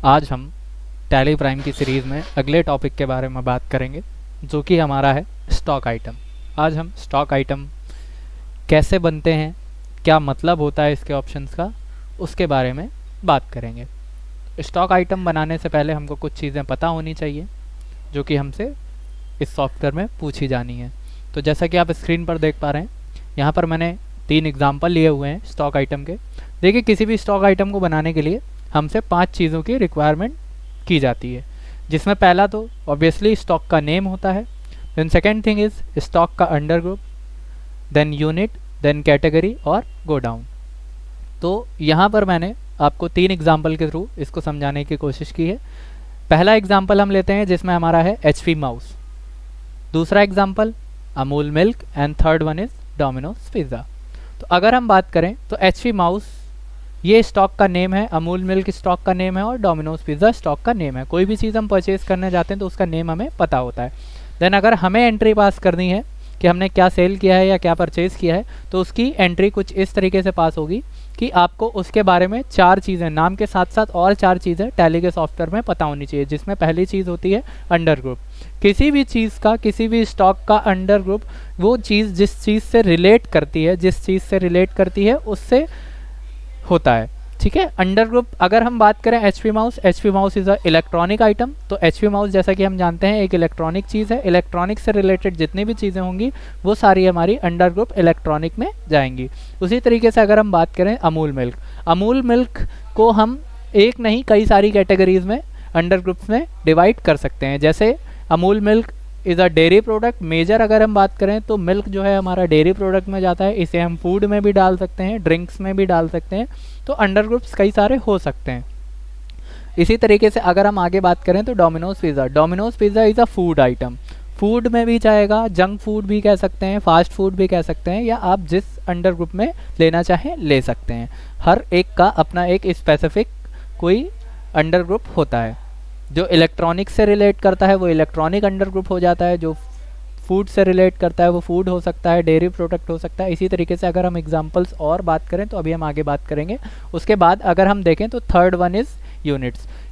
आज हम tally prime की सीरीज़ में अगले टॉपिक के बारे में बात करेंगे, जो कि हमारा है स्टॉक आइटम। आज हम स्टॉक आइटम कैसे बनते हैं, क्या मतलब होता है इसके ऑप्शंस का, उसके बारे में बात करेंगे। स्टॉक आइटम बनाने से पहले हमको कुछ चीज़ें पता होनी चाहिए जो कि हमसे इस सॉफ्टवेयर में पूछी जानी है। तो जैसा कि आप स्क्रीन पर देख पा रहे हैं, यहाँ पर मैंने 3 एग्जाम्पल लिए हुए हैं स्टॉक आइटम के। देखिए, किसी भी स्टॉक आइटम को बनाने के लिए हमसे 5 चीज़ों की रिक्वायरमेंट की जाती है, जिसमें पहला तो ऑब्वियसली स्टॉक का नेम होता है, then second thing is stock का under group, then unit, then category और गोडाउन। तो यहाँ पर मैंने आपको 3 एग्जाम्पल के थ्रू इसको समझाने की कोशिश की है। पहला एग्जाम्पल हम लेते हैं जिसमें हमारा है HP माउस, दूसरा example Amul milk and third one is Domino's pizza. तो अगर हम बात करें तो HP माउस ये स्टॉक का नेम है, अमूल मिल्क स्टॉक का नेम है और डोमिनोज पिज़्ज़ा स्टॉक का नेम है। कोई भी चीज़ हम परचेज़ करने जाते हैं तो उसका नेम हमें पता होता है। देन अगर हमें एंट्री पास करनी है कि हमने क्या सेल किया है या क्या परचेज़ किया है, तो उसकी एंट्री कुछ इस तरीके से पास होगी कि आपको उसके बारे में 4 चीज़ें, नाम के साथ साथ और 4 चीज़ें टैली के सॉफ्टवेयर में पता होनी चाहिए, जिसमें पहली चीज़ होती है अंडर ग्रुप। किसी भी चीज़ का, किसी भी स्टॉक का अंडर ग्रुप वो चीज़ जिस चीज़ से रिलेट करती है, जिस चीज़ से रिलेट करती है उससे होता है। ठीक है, अंडर ग्रुप अगर हम बात करें HP mouse is a electronic item. तो HP माउस जैसा कि हम जानते हैं एक इलेक्ट्रॉनिक चीज़ है। इलेक्ट्रॉनिक से रिलेटेड जितनी भी चीज़ें होंगी वो सारी हमारी अंडर ग्रुप इलेक्ट्रॉनिक में जाएंगी। उसी तरीके से अगर हम बात करें अमूल मिल्क को हम एक नहीं कई सारी कैटेगरीज में अंडर ग्रुप्स में डिवाइड कर सकते हैं। जैसे Amul milk is a dairy product major, अगर हम बात करें तो मिल्क जो है हमारा डेयरी प्रोडक्ट में जाता है। इसे हम फूड में भी डाल सकते हैं, ड्रिंक्स में भी डाल सकते हैं। तो अंडर ग्रुप्स कई सारे हो सकते हैं। इसी तरीके से अगर हम आगे बात करें तो Domino's pizza is a food item, food में भी जाएगा, जंक फूड भी कह सकते हैं, फास्ट फूड भी कह सकते हैं, या आप जिस अंडर ग्रुप में लेना चाहें ले सकते हैं। हर एक का अपना एक स्पेसिफिक कोई अंडर ग्रुप होता है। जो इलेक्ट्रॉनिक से रिलेट करता है वो इलेक्ट्रॉनिक अंडर ग्रुप हो जाता है, जो फूड से रिलेट करता है वो फूड हो सकता है, डेयरी प्रोडक्ट हो सकता है। इसी तरीके से अगर हम एग्जांपल्स और बात करें तो अभी हम आगे बात करेंगे। उसके बाद अगर हम देखें तो थर्ड वन इज़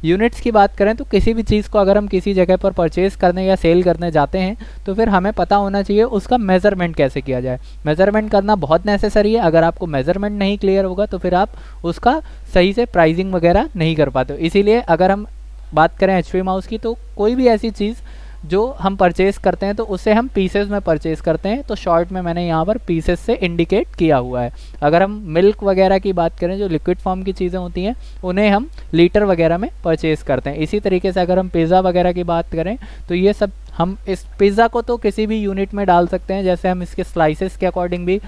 यूनिट्स की बात करें तो किसी भी चीज़ को अगर हम किसी जगह पर परचेज़ करने या सेल करने जाते हैं तो फिर हमें पता होना चाहिए उसका मेज़रमेंट कैसे किया जाए। मेज़रमेंट करना बहुत नेसेसरी है। अगर आपको मेज़रमेंट नहीं क्लियर होगा तो फिर आप उसका सही से प्राइसिंग वगैरह नहीं कर पाते हो। इसीलिए अगर हम बात करें HP माउस की तो कोई भी ऐसी चीज़ जो हम परचेज़ करते हैं तो उसे हम पीसेस में परचेज़ करते हैं। तो शॉर्ट में मैंने यहाँ पर पीसेस से इंडिकेट किया हुआ है। अगर हम मिल्क वगैरह की बात करें, जो लिक्विड फॉर्म की चीज़ें होती हैं, उन्हें हम लीटर वगैरह में परचेज़ करते हैं। इसी तरीके से अगर हम पिज़्ज़ा वगैरह की बात करें तो ये सब हम इस पिज़्ज़ा को तो किसी भी यूनिट में डाल सकते हैं। जैसे हम इसके स्लाइसेस के अकॉर्डिंग भी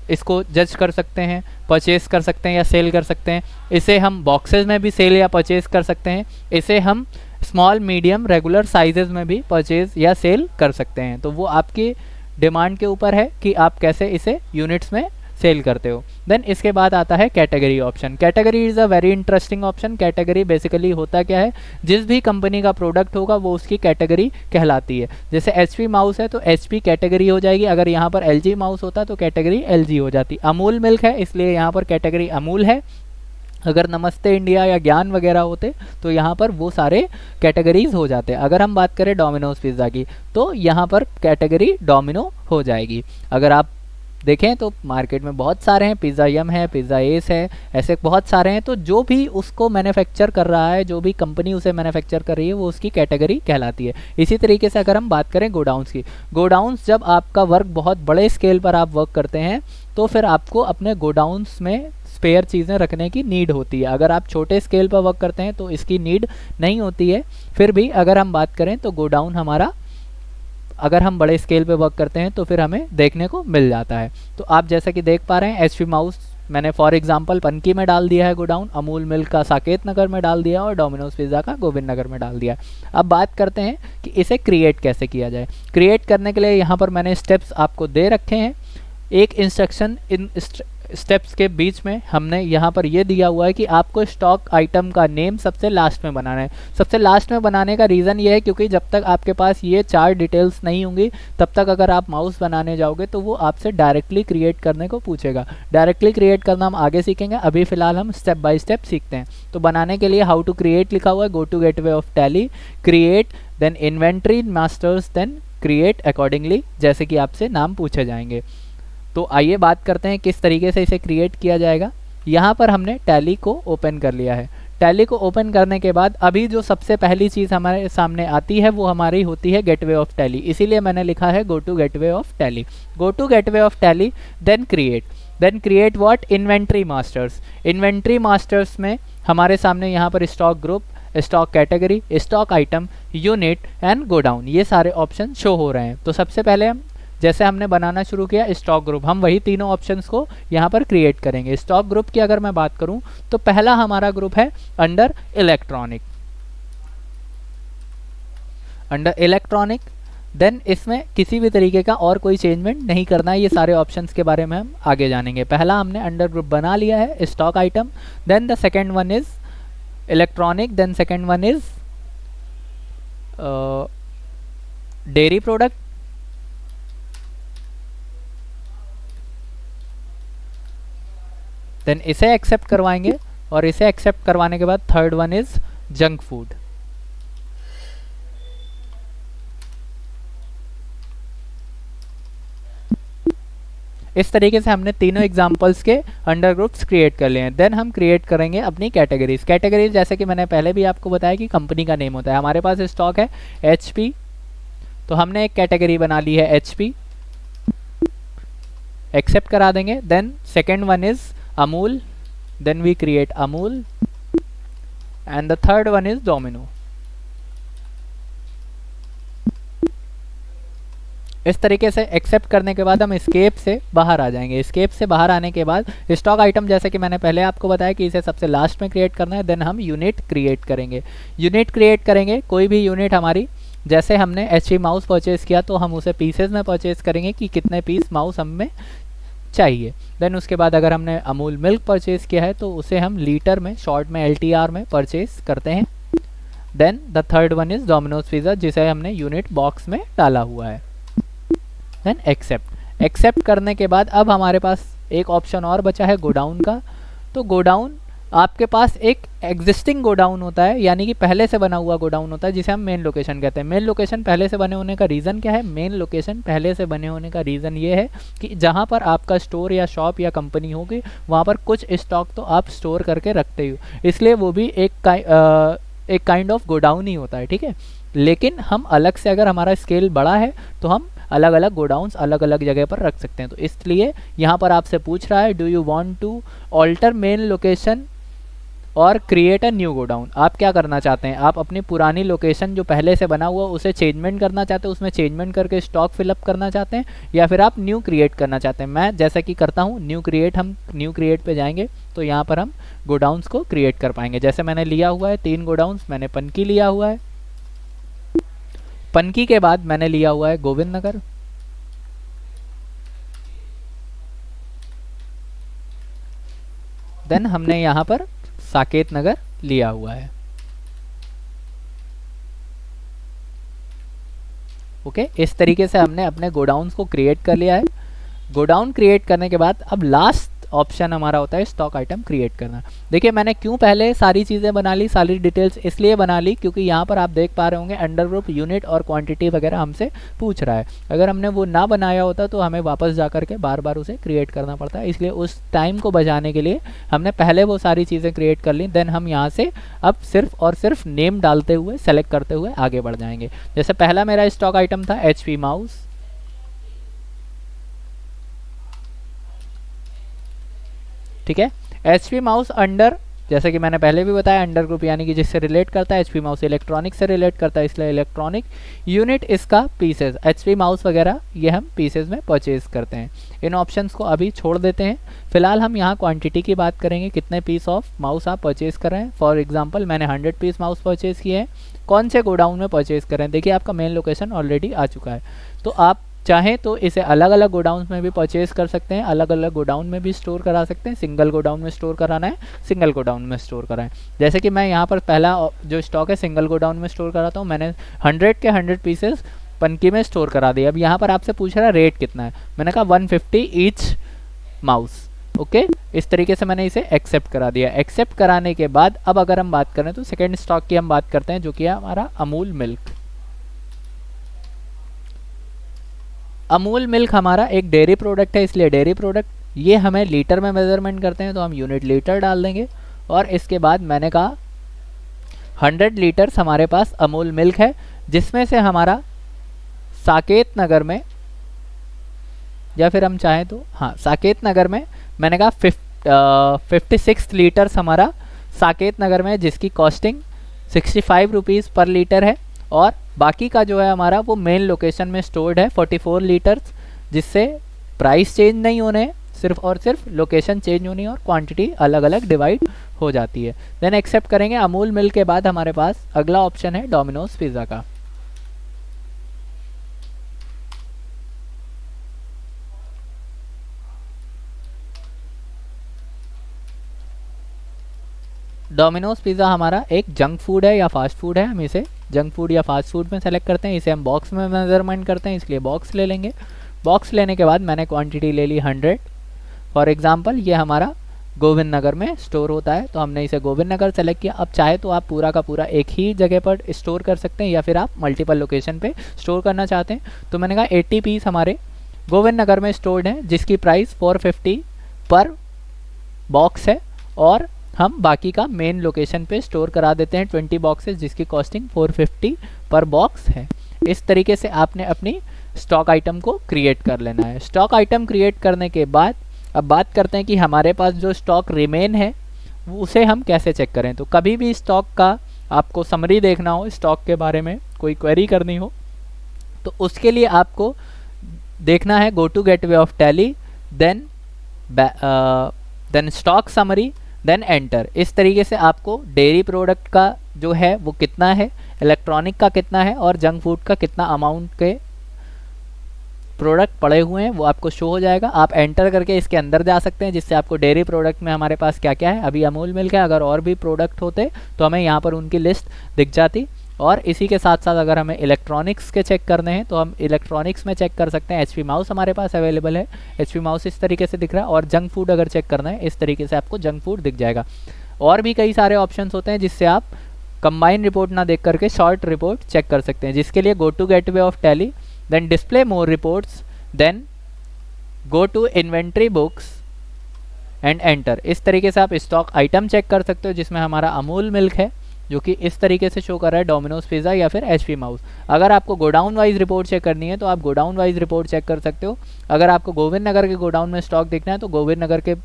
इसको जज कर सकते हैं, परचेज़ कर सकते हैं या सेल कर सकते हैं। इसे हम बॉक्सेस में भी सेल या परचेज़ कर सकते हैं। इसे हम स्मॉल, मीडियम, रेगुलर साइजेज़ में भी परचेज़ या सेल कर सकते हैं। तो वो आपकी डिमांड के ऊपर है कि आप कैसे इसे यूनिट्स में सेल करते हो। देन इसके बाद आता है category option. Category is a very interesting option. Category basically होता क्या है, जिस भी कंपनी का प्रोडक्ट होगा वो उसकी कैटेगरी कहलाती है। जैसे HP माउस है तो HP कैटेगरी हो जाएगी। अगर यहाँ पर LG माउस होता तो कैटेगरी LG हो जाती। अमूल मिल्क है इसलिए यहाँ पर कैटेगरी अमूल है। अगर नमस्ते इंडिया या ज्ञान वगैरह होते तो यहाँ पर वो सारे कैटेगरीज हो जाते। अगर हम बात करें डोमिनोज पिज़्ज़ा की तो यहाँ पर कैटेगरी डोमिनो हो जाएगी। अगर आप देखें तो मार्केट में बहुत सारे हैं, पिज़्ज़ा यम है, पिज़्ज़ा एस है, ऐसे बहुत सारे हैं। तो जो भी उसको मैन्युफैक्चर कर रहा है, जो भी कंपनी उसे मैन्युफैक्चर कर रही है, वो उसकी कैटेगरी कहलाती है। इसी तरीके से अगर हम बात करें गोडाउन्स की, गोडाउन्स जब आपका वर्क बहुत बड़े स्केल पर आप वर्क करते हैं तो फिर आपको अपने गोडाउन्स में स्पेयर चीज़ें रखने की नीड होती है। अगर आप छोटे स्केल पर वर्क करते हैं तो इसकी नीड नहीं होती है। फिर भी अगर हम बात करें तो गोडाउन हमारा, अगर हम बड़े स्केल पे वर्क करते हैं तो फिर हमें देखने को मिल जाता है। तो आप जैसा कि देख पा रहे हैं HP माउस मैंने फॉर एग्जांपल पनकी में डाल दिया है गोडाउन, अमूल मिल्क का साकेत नगर में डाल दिया और डोमिनोज पिज़्ज़ा का गोविंद नगर में डाल दिया। अब बात करते हैं कि इसे क्रिएट कैसे किया जाए। क्रिएट करने के लिए यहाँ पर मैंने स्टेप्स आपको दे रखे हैं। एक स्टेप्स के बीच में हमने यहाँ पर ये दिया हुआ है कि आपको स्टॉक आइटम का नेम सबसे लास्ट में बनाना है। सबसे लास्ट में बनाने का रीज़न ये है क्योंकि जब तक आपके पास ये 4 डिटेल्स नहीं होंगी तब तक अगर आप माउस बनाने जाओगे तो वो आपसे डायरेक्टली क्रिएट करने को पूछेगा। डायरेक्टली क्रिएट करना हम आगे सीखेंगे, अभी फ़िलहाल हम स्टेप बाय स्टेप सीखते हैं। तो बनाने के लिए हाउ टू क्रिएट लिखा हुआ है, go to gateway of Tally, create, then inventory masters, then create accordingly, जैसे कि आपसे नाम पूछे जाएंगे। तो आइए बात करते हैं किस तरीके से इसे क्रिएट किया जाएगा। यहाँ पर हमने टैली को ओपन कर लिया है। टैली को ओपन करने के बाद अभी जो सबसे पहली चीज़ हमारे सामने आती है वो हमारी होती है गेटवे ऑफ टैली, इसीलिए मैंने लिखा है go to gateway of Tally. Go to gateway of Tally, then create what, inventory masters. Inventory masters में हमारे सामने यहाँ पर stock group, stock category, stock item, unit and godown, ये सारे ऑप्शन शो हो रहे हैं। तो सबसे पहले हम जैसे हमने बनाना शुरू किया स्टॉक ग्रुप, हम वही तीनों ऑप्शंस को यहाँ पर क्रिएट करेंगे। स्टॉक ग्रुप की अगर मैं बात करूँ तो पहला हमारा ग्रुप है under electronic. Under electronic, then इसमें किसी भी तरीके का और कोई चेंजमेंट नहीं करना है। ये सारे ऑप्शंस के बारे में हम आगे जानेंगे। पहला हमने अंडर ग्रुप बना लिया है stock item, then the second one is electronic, then second one is dairy product, then इसे एक्सेप्ट करवाएंगे और इसे एक्सेप्ट करवाने के बाद third one is junk food. इस तरीके से हमने तीनों एग्जांपल्स के अंडर ग्रुप्स क्रिएट कर लिए हैं। देन हम क्रिएट करेंगे अपनी कैटेगरीज। कैटेगरीज जैसे कि मैंने पहले भी आपको बताया कि कंपनी का नेम होता है। हमारे पास स्टॉक है HP, तो हमने एक कैटेगरी बना ली है HP, एक्सेप्ट करा देंगे। Then second one is Amul, then we create Amul, and the third one is Domino। इस तरीके से एक्सेप्ट करने के बाद हम एस्केप से बाहर आ जाएंगे। एस्केप से बाहर आने के बाद स्टॉक आइटम जैसे कि मैंने पहले आपको बताया कि इसे सबसे लास्ट में क्रिएट करना है। देन हम यूनिट क्रिएट करेंगे। यूनिट क्रिएट करेंगे, कोई भी यूनिट हमारी, जैसे हमने HP माउस परचेज किया तो हम उसे पीसेज में परचेज करेंगे कि कितने पीस माउस हमें चाहिए। देन उसके बाद अगर हमने अमूल मिल्क परचेज किया है तो उसे हम लीटर में, शॉर्ट में LTR में परचेज करते हैं। Then the third one is Domino's pizza, जिसे हमने यूनिट बॉक्स में डाला हुआ है। देन एक्सेप्ट करने के बाद अब हमारे पास एक ऑप्शन और बचा है गोडाउन का। तो गोडाउन, आपके पास एक एग्जिस्टिंग गोडाउन होता है, यानी कि पहले से बना हुआ गोडाउन होता है, जिसे हम मेन लोकेशन कहते हैं। मेन लोकेशन पहले से बने होने का रीज़न क्या है? मेन लोकेशन पहले से बने होने का रीज़न ये है कि जहाँ पर आपका स्टोर या शॉप या कंपनी होगी वहाँ पर कुछ स्टॉक तो आप स्टोर करके रखते ही हो, इसलिए वो भी एक काइंड ऑफ गोडाउन ही होता है, ठीक है। लेकिन हम अलग से, अगर हमारा स्केल बड़ा है तो हम अलग अलग गोडाउन्स अलग अलग जगह पर रख सकते हैं। तो इसलिए यहाँ पर आपसे पूछ रहा है, do you want to alter main location और क्रिएट अ न्यू गोडाउन। आप क्या करना चाहते हैं? आप अपनी पुरानी लोकेशन जो पहले से बना हुआ उसे चेंजमेंट करना चाहते हैं, उसमें चेंजमेंट करके स्टॉक फिलअप करना चाहते हैं, या फिर आप न्यू क्रिएट करना चाहते हैं। मैं जैसा कि करता हूँ न्यू क्रिएट, हम न्यू क्रिएट पे जाएंगे तो यहाँ पर हम गोडाउन्स को क्रिएट कर पाएंगे। जैसे मैंने लिया हुआ है 3 गोडाउन्स, मैंने पनकी लिया हुआ है, पनकी के बाद मैंने लिया हुआ है गोविंद नगर, देन हमने यहाँ पर साकेत नगर लिया हुआ है। ओके, इस तरीके से हमने अपने गोडाउन्स को क्रिएट कर लिया है। गोडाउन क्रिएट करने के बाद अब लास्ट ऑप्शन हमारा होता है स्टॉक आइटम क्रिएट करना। देखिए मैंने क्यों पहले सारी चीज़ें बना ली, सारी डिटेल्स इसलिए बना ली क्योंकि यहाँ पर आप देख पा रहे होंगे अंडर ग्रुप, यूनिट और क्वांटिटी वगैरह हमसे पूछ रहा है। अगर हमने वो ना बनाया होता तो हमें वापस जा करके बार बार उसे क्रिएट करना पड़ता है, इसलिए उस टाइम को बचाने के लिए हमने पहले वो सारी चीज़ें क्रिएट कर ली। देन हम यहाँ से अब सिर्फ और सिर्फ नेम डालते हुए, सेलेक्ट करते हुए आगे बढ़ जाएंगे। जैसे पहला मेरा स्टॉक आइटम था HP माउस, ठीक है। HP माउस अंडर, जैसे कि मैंने पहले भी बताया, अंडर ग्रुप यानी कि जिससे रिलेट करता है। HP माउस इलेक्ट्रॉनिक से रिलेट करता है, इसलिए इलेक्ट्रॉनिक। यूनिट इसका पीसेस, HP माउस वगैरह ये हम पीसेस में परचेज करते हैं। इन ऑप्शंस को अभी छोड़ देते हैं। फिलहाल हम यहाँ क्वांटिटी की बात करेंगे, कितने पीस ऑफ माउस आप परचेज कर रहे हैं। फॉर एग्जाम्पल मैंने 100 पीस माउस परचेज किए हैं। कौन से गोडाउन में परचेज कर रहे हैं? देखिए आपका मेन लोकेशन ऑलरेडी आ चुका है, तो आप चाहें तो इसे अलग अलग गोडाउन में भी परचेज कर सकते हैं, अलग अलग गोडाउन में भी स्टोर करा सकते हैं। सिंगल गोडाउन में स्टोर कराना है, सिंगल गोडाउन में स्टोर कराएं। जैसे कि मैं यहाँ पर पहला जो स्टॉक है सिंगल गोडाउन में स्टोर कराता हूँ। मैंने 100 के 100 पीसेस पनकी में स्टोर करा दिया। अब यहाँ पर आपसे पूछ रहा है रेट कितना है, मैंने कहा 150 ईच माउस। ओके, इस तरीके से मैंने इसे एक्सेप्ट करा दिया। एक्सेप्ट कराने के बाद अब अगर हम बात करें तो सेकेंड स्टॉक की हम बात करते हैं, जो कि है हमारा अमूल मिल्क। अमूल मिल्क हमारा एक डेयरी प्रोडक्ट है, इसलिए डेयरी प्रोडक्ट ये हमें लीटर में मेजरमेंट करते हैं तो हम यूनिट लीटर डाल देंगे। और इसके बाद मैंने कहा 100 लीटर्स हमारे पास अमूल मिल्क है, जिसमें से हमारा साकेत नगर में, या फिर हम चाहें तो हाँ साकेत नगर में मैंने कहा 56 लीटर्स हमारा साकेत नगर में, जिसकी कॉस्टिंग 65 रुपीज़ पर लीटर है। और बाकी का जो है हमारा वो मेन लोकेशन में स्टोर्ड है 44 लीटर्स, जिससे प्राइस चेंज नहीं होने, सिर्फ और सिर्फ लोकेशन चेंज होनी है और क्वांटिटी अलग अलग डिवाइड हो जाती है। देन एक्सेप्ट करेंगे। अमूल मिल्क के बाद हमारे पास अगला ऑप्शन है डोमिनोज पिज़्ज़ा का। डोमिनोज पिज़्ज़ा हमारा एक जंक फूड है या फास्ट फूड है, हम इसे जंक फूड या फास्ट फूड में सेलेक्ट करते हैं। इसे हम बॉक्स में मेजरमेंट करते हैं, इसलिए बॉक्स ले लेंगे। बॉक्स लेने के बाद मैंने क्वांटिटी ले ली 100। फॉर एग्जांपल ये हमारा गोविंद नगर में स्टोर होता है, तो हमने इसे गोविंद नगर सेलेक्ट किया। अब चाहे तो आप पूरा का पूरा एक ही जगह पर स्टोर कर सकते हैं, या फिर आप मल्टीपल लोकेशन पे स्टोर करना चाहते हैं। तो मैंने कहा 80 पीस हमारे गोविंद नगर में स्टोर्ड हैं, जिसकी प्राइस 450 पर बॉक्स है। और हम बाकी का मेन लोकेशन पे स्टोर करा देते हैं 20 बॉक्सेस, जिसकी कॉस्टिंग 450 पर बॉक्स है। इस तरीके से आपने अपनी स्टॉक आइटम को क्रिएट कर लेना है। स्टॉक आइटम क्रिएट करने के बाद अब बात करते हैं कि हमारे पास जो स्टॉक रिमेन है उसे हम कैसे चेक करें। तो कभी भी स्टॉक का आपको समरी देखना हो, स्टॉक के बारे में कोई क्वेरी करनी हो, तो उसके लिए आपको देखना है go to gateway of Tally, then stock summary, then enter. इस तरीके से आपको डेयरी प्रोडक्ट का जो है वो कितना है, इलेक्ट्रॉनिक का कितना है और जंक फूड का कितना अमाउंट के प्रोडक्ट पड़े हुए हैं वो आपको शो हो जाएगा। आप एंटर करके इसके अंदर जा सकते हैं, जिससे आपको डेयरी प्रोडक्ट में हमारे पास क्या क्या है। अभी अमूल मिल्क है, अगर और भी प्रोडक्ट होते तो हमें यहाँ पर उनकी लिस्ट दिख जाती। और इसी के साथ साथ अगर हमें इलेक्ट्रॉनिक्स के चेक करने हैं तो हम इलेक्ट्रॉनिक्स में चेक कर सकते हैं। HP माउस हमारे पास अवेलेबल है, HP माउस इस तरीके से दिख रहा है। और जंक फूड अगर चेक करना है, इस तरीके से आपको जंक फूड दिख जाएगा। और भी कई सारे ऑप्शंस होते हैं जिससे आप कंबाइन रिपोर्ट ना देख करके शॉर्ट रिपोर्ट चेक कर सकते हैं, जिसके लिए go to gateway of Tally, then display more reports, then go to inventory books and enter. इस तरीके से आप स्टॉक आइटम चेक कर सकते हो, जिसमें हमारा अमूल मिल्क है जो कि इस तरीके से शो कर रहा है, डोमिनोज पिज़्ज़ा या फिर HP माउस। अगर आपको गोडाउन वाइज रिपोर्ट चेक करनी है तो आप गोडाउन वाइज रिपोर्ट चेक कर सकते हो। अगर आपको गोविंद नगर के गोडाउन में स्टॉक देखना है तो गोविंद नगर के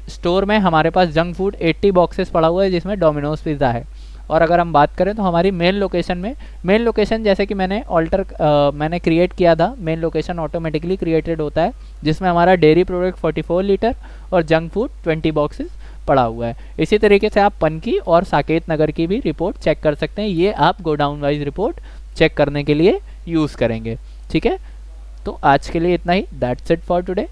स्टोर में हमारे पास जंक फूड 80 बॉक्सेस पड़ा हुआ है, जिसमें डोमिनोज पिज़्ज़ा है। और अगर हम बात करें तो हमारी मेन लोकेशन में, मेन लोकेशन जैसे कि मैंने क्रिएट किया था, मेन लोकेशन ऑटोमेटिकली क्रिएटेड होता है, जिसमें हमारा डेयरी प्रोडक्ट 44 लीटर और जंक फूड 20 बॉक्सेस पड़ा हुआ है। इसी तरीके से आप पनकी और साकेत नगर की भी रिपोर्ट चेक कर सकते हैं। ये आप गोडाउन वाइज रिपोर्ट चेक करने के लिए यूज़ करेंगे। ठीक है, तो आज के लिए इतना ही। That's it for today.